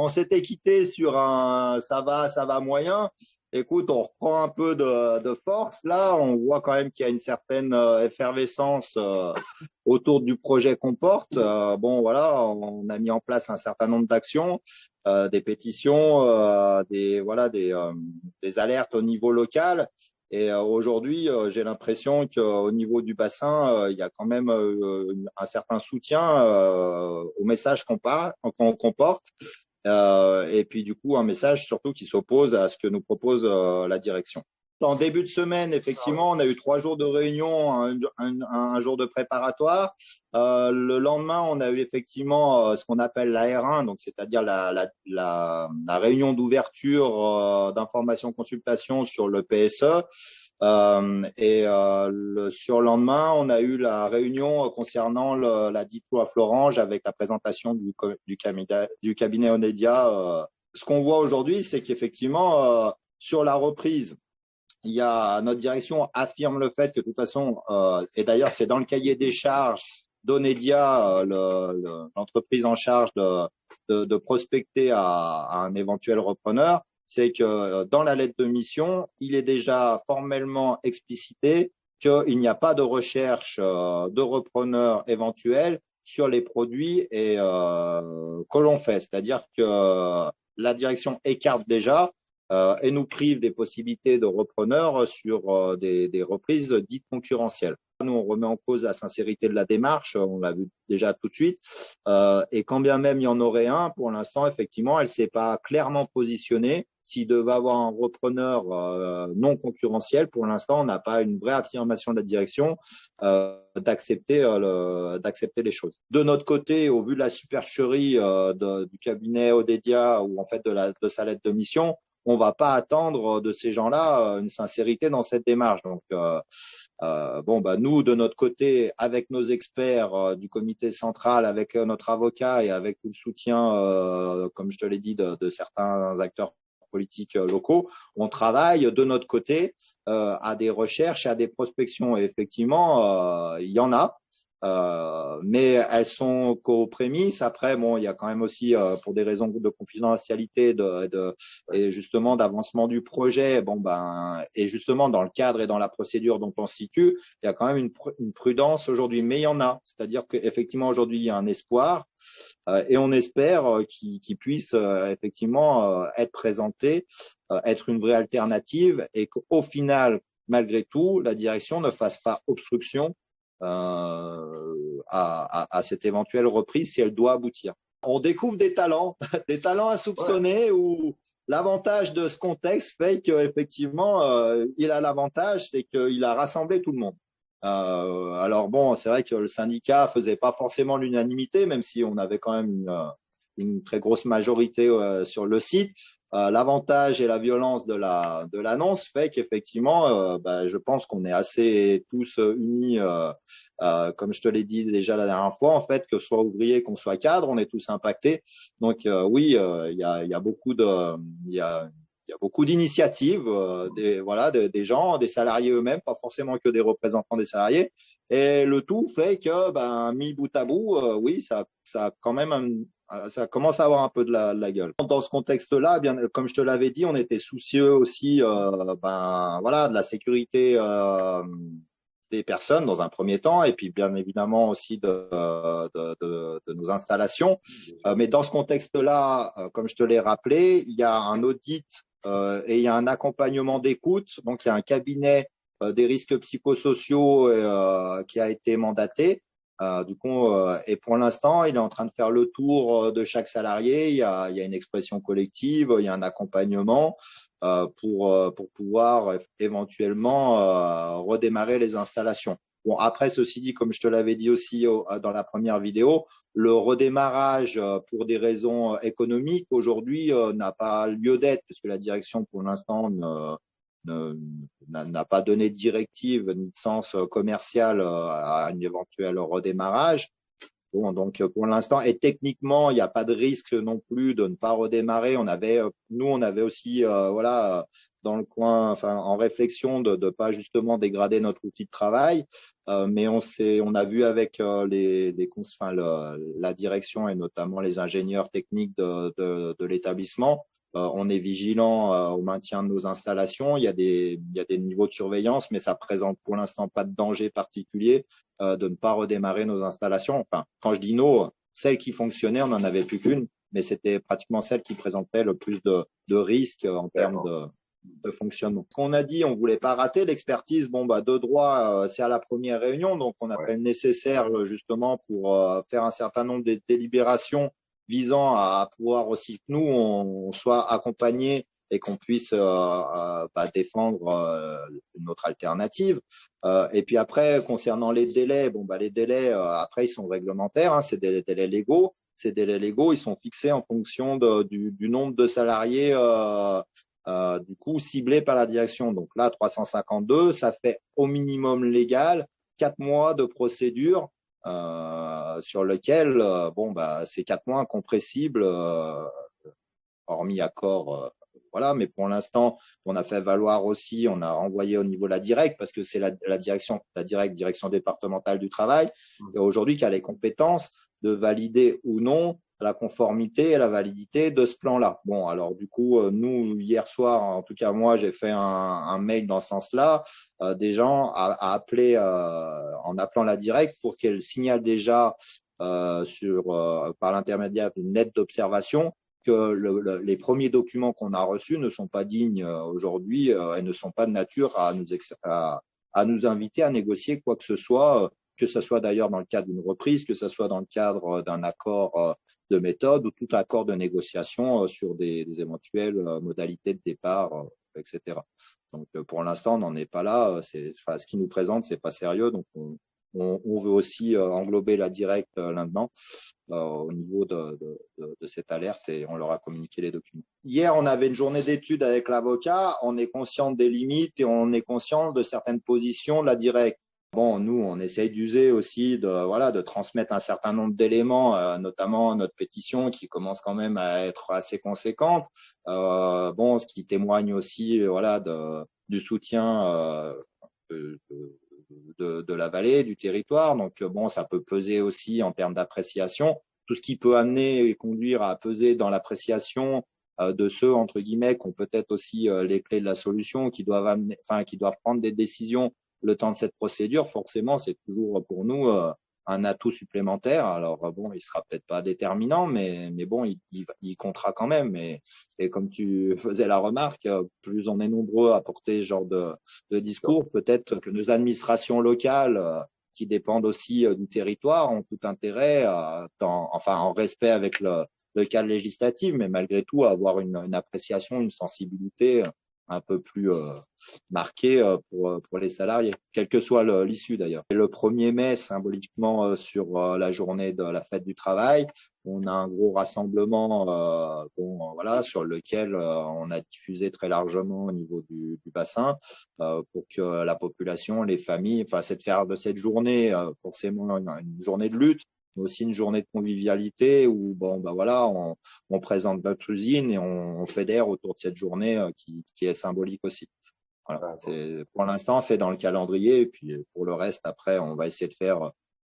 on s'était quitté sur un ça va moyen. Écoute, on reprend un peu de force. Là, on voit quand même qu'il y a une certaine effervescence autour du projet qu'on porte. Bon, voilà, on a mis en place un certain nombre d'actions, des pétitions, des alertes au niveau local. Et aujourd'hui, j'ai l'impression qu'au niveau du bassin, il y a quand même un certain soutien au message qu'on porte. Et puis du coup, un message surtout qui s'oppose à ce que nous propose la direction. En début de semaine, effectivement, on a eu 3 jours de réunion, un jour de préparatoire. Le lendemain, on a eu effectivement ce qu'on appelle la R1, donc c'est-à-dire la réunion d'ouverture d'information-consultation sur le PSE. Le surlendemain, on a eu la réunion concernant la dite loi Florange avec la présentation du cabinet Onedia. Ce qu'on voit aujourd'hui, c'est qu'effectivement, sur la reprise, il y a notre direction affirme le fait que de toute façon, et d'ailleurs c'est dans le cahier des charges d'Onedia, l'entreprise en charge de prospecter à un éventuel repreneur, c'est que dans la lettre de mission, il est déjà formellement explicité qu'il n'y a pas de recherche de repreneur éventuel sur les produits que l'on fait. C'est-à-dire que la direction écarte déjà et nous prive des possibilités de repreneurs sur des reprises dites concurrentielles. Nous, on remet en cause la sincérité de la démarche, on l'a vu déjà tout de suite, et quand bien même il y en aurait un, pour l'instant, effectivement, elle ne s'est pas clairement positionnée. S'il devait avoir un repreneur non concurrentiel, pour l'instant, on n'a pas une vraie affirmation de la direction d'accepter les choses. De notre côté, au vu de la supercherie du cabinet Odedia ou en fait de sa lettre de mission, on va pas attendre de ces gens-là une sincérité dans cette démarche. Donc, nous, de notre côté, avec nos experts du comité central, avec notre avocat et avec tout le soutien, comme je te l'ai dit, de certains acteurs politiques locaux, on travaille de notre côté à des recherches, à des prospections. Et effectivement, il y en a. Mais elles sont qu'aux prémices. Après, bon, il y a quand même aussi, pour des raisons de confidentialité, et justement d'avancement du projet, et justement dans le cadre et dans la procédure dont on se situe, il y a quand même une prudence aujourd'hui. Mais il y en a. C'est-à-dire qu'effectivement aujourd'hui il y a un espoir, et on espère qu'il puisse effectivement être présenté, être une vraie alternative, et qu'au final, malgré tout, la direction ne fasse pas obstruction à cette éventuelle reprise si elle doit aboutir. On découvre des talents, des talents insoupçonnés où l'avantage de ce contexte fait qu'effectivement, il a l'avantage, c'est qu'il a rassemblé tout le monde. Alors bon, c'est vrai que le syndicat faisait pas forcément l'unanimité, même si on avait quand même une très grosse majorité sur le site. L'avantage et la violence de l'annonce fait qu'effectivement, je pense qu'on est assez tous unis, comme je te l'ai dit déjà la dernière fois, en fait, que ce soit ouvrier, qu'on soit cadre, on est tous impactés. Donc oui, il y a beaucoup il y a beaucoup d'initiatives, des gens, des salariés eux-mêmes, pas forcément que des représentants des salariés. Et le tout fait que, mis bout à bout, oui, ça quand même ça commence à avoir un peu de la gueule. Dans ce contexte-là, bien, comme je te l'avais dit, on était soucieux aussi, de la sécurité des personnes dans un premier temps, et puis bien évidemment aussi de nos installations. Mais dans ce contexte-là, comme je te l'ai rappelé, il y a un audit et il y a un accompagnement d'écoute. Donc il y a un cabinet des risques psychosociaux qui a été mandaté. Et pour l'instant, il est en train de faire le tour de chaque salarié. Il y a une expression collective, il y a un accompagnement pour pouvoir éventuellement redémarrer les installations. Bon, après, ceci dit, comme je te l'avais dit aussi dans la première vidéo, le redémarrage pour des raisons économiques aujourd'hui n'a pas lieu d'être, puisque la direction, pour l'instant, n'a pas donné de directive ni de sens commercial à un éventuel redémarrage. Bon, donc pour l'instant, et techniquement, il n'y a pas de risque non plus de ne pas redémarrer. On avait aussi, voilà, dans le coin, enfin, en réflexion de pas justement dégrader notre outil de travail, mais on a vu avec la direction et notamment les ingénieurs techniques de l'établissement. On est vigilant au maintien de nos installations. Il y a des niveaux de surveillance, mais ça présente pour l'instant pas de danger particulier de ne pas redémarrer nos installations. Enfin, quand je dis celles qui fonctionnaient, on n'en avait plus qu'une, mais c'était pratiquement celle qui présentait le plus de risques en termes de fonctionnement. Qu'on a dit, on voulait pas rater l'expertise. Bon, bah, de droit, c'est à la première réunion, donc on a fait le nécessaire justement pour faire un certain nombre de délibérations visant à pouvoir aussi que nous, on soit accompagnés et qu'on puisse défendre notre alternative. Et puis après, concernant les délais, bon, bah, les délais, après, ils sont réglementaires, hein, c'est des délais légaux. Ces délais légaux, ils sont fixés en fonction du nombre de salariés du coup ciblés par la direction. Donc là, 352, ça fait au minimum légal 4 mois de procédure sur lequel, bon, bah, c'est 4 mois incompressibles, hormis accord. Voilà, mais pour l'instant, on a fait valoir aussi, on a envoyé au niveau de la directe, parce que c'est la direction départementale du travail, et aujourd'hui qui a les compétences de valider ou non la conformité et la validité de ce plan-là. Bon, alors du coup, nous, hier soir, en tout cas moi, j'ai fait un mail dans ce sens-là, des gens à appeler, en appelant la directe pour qu'elle signale déjà par l'intermédiaire d'une lettre d'observation que les premiers documents qu'on a reçus ne sont pas dignes aujourd'hui et ne sont pas de nature à nous inviter à négocier quoi que ce soit d'ailleurs dans le cadre d'une reprise, que ce soit dans le cadre d'un accord de méthode ou tout accord de négociation sur des éventuelles modalités de départ, etc. Donc pour l'instant, on n'en est pas là. Ce qui nous présente, c'est pas sérieux. Donc on veut aussi englober la directe là-dedans au niveau de cette alerte, et on leur a communiqué les documents. Hier, on avait une journée d'études avec l'avocat. On est conscient des limites et on est conscient de certaines positions de la directe. Bon, nous, on essaye d'user aussi de transmettre un certain nombre d'éléments, notamment notre pétition qui commence quand même à être assez conséquente. Bon, ce qui témoigne aussi, du soutien de la vallée, du territoire. Donc, bon, ça peut peser aussi en termes d'appréciation. Tout ce qui peut amener et conduire à peser dans l'appréciation de ceux, entre guillemets, qui ont peut-être aussi les clés de la solution, qui doivent prendre des décisions le temps de cette procédure, forcément, c'est toujours pour nous un atout supplémentaire. Alors bon, il sera peut-être pas déterminant, mais bon, il comptera quand même. Et comme tu faisais la remarque, plus on est nombreux à porter ce genre de discours, peut-être que nos administrations locales, qui dépendent aussi du territoire, ont tout intérêt, en respect avec le cadre législatif, mais malgré tout, à avoir une appréciation, une sensibilité un peu plus marqué pour les salariés, quelle que soit l'issue d'ailleurs. Et le 1er mai, symboliquement sur la journée de la fête du travail, on a un gros rassemblement sur lequel on a diffusé très largement au niveau du bassin pour que la population, les familles, c'est de faire de cette journée forcément une journée de lutte, mais aussi une journée de convivialité où on présente notre usine et on fédère autour de cette journée qui est symbolique aussi. Voilà, pour l'instant, c'est dans le calendrier, et puis pour le reste, après, on va essayer de faire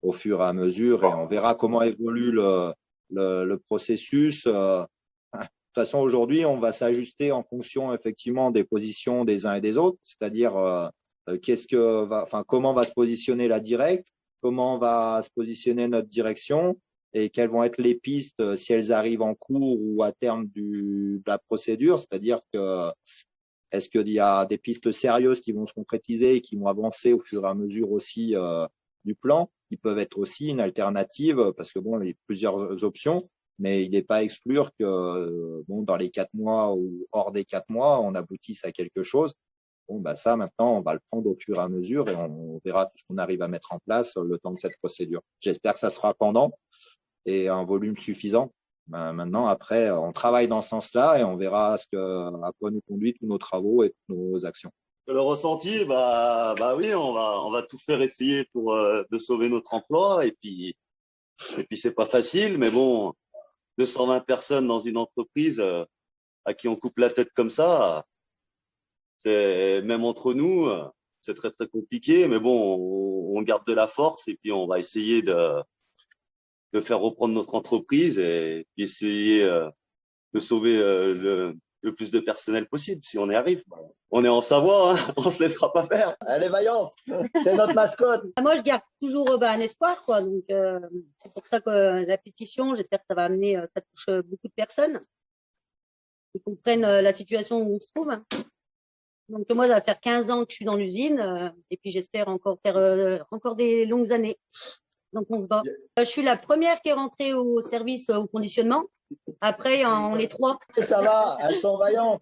au fur et à mesure, et on verra comment évolue le processus. De toute façon, aujourd'hui, on va s'ajuster en fonction effectivement des positions des uns et des autres, c'est-à-dire comment va se positionner la directe, comment va se positionner notre direction, et quelles vont être les pistes si elles arrivent en cours ou à terme de la procédure, c'est-à-dire que est-ce qu'il y a des pistes sérieuses qui vont se concrétiser et qui vont avancer au fur et à mesure aussi du plan, qui peuvent être aussi une alternative, parce que bon, il y a plusieurs options, mais il n'est pas à exclure que dans les 4 mois ou hors des 4 mois, on aboutisse à quelque chose. Bon, bah ça, maintenant, on va le prendre au fur et à mesure, et on verra tout ce qu'on arrive à mettre en place le temps de cette procédure. J'espère que ça sera pendant et un volume suffisant. Maintenant, après, on travaille dans ce sens-là et on verra à quoi nous conduisent tous nos travaux et toutes nos actions. Le ressenti, oui, on va tout faire essayer pour de sauver notre emploi, et puis Et puis c'est pas facile, mais bon, 220 personnes dans une entreprise à qui on coupe la tête comme ça, c'est même entre nous, c'est très très compliqué. Mais bon, on garde de la force et puis on va essayer de faire reprendre notre entreprise et puis essayer de sauver le plus de personnel possible si on y arrive. On est en Savoie, hein, on se laissera pas faire. Elle est vaillante. C'est notre mascotte. Moi, je garde toujours un espoir, quoi. Donc, c'est pour ça que la pétition, j'espère que ça va amener, ça touche beaucoup de personnes qui comprennent la situation où on se trouve. Donc, moi, ça va faire 15 ans que je suis dans l'usine et puis j'espère encore faire encore des longues années. Donc, on se bat. Je suis la première qui est rentrée au service au conditionnement. Après, on est 3. Ça va, elles sont vaillantes.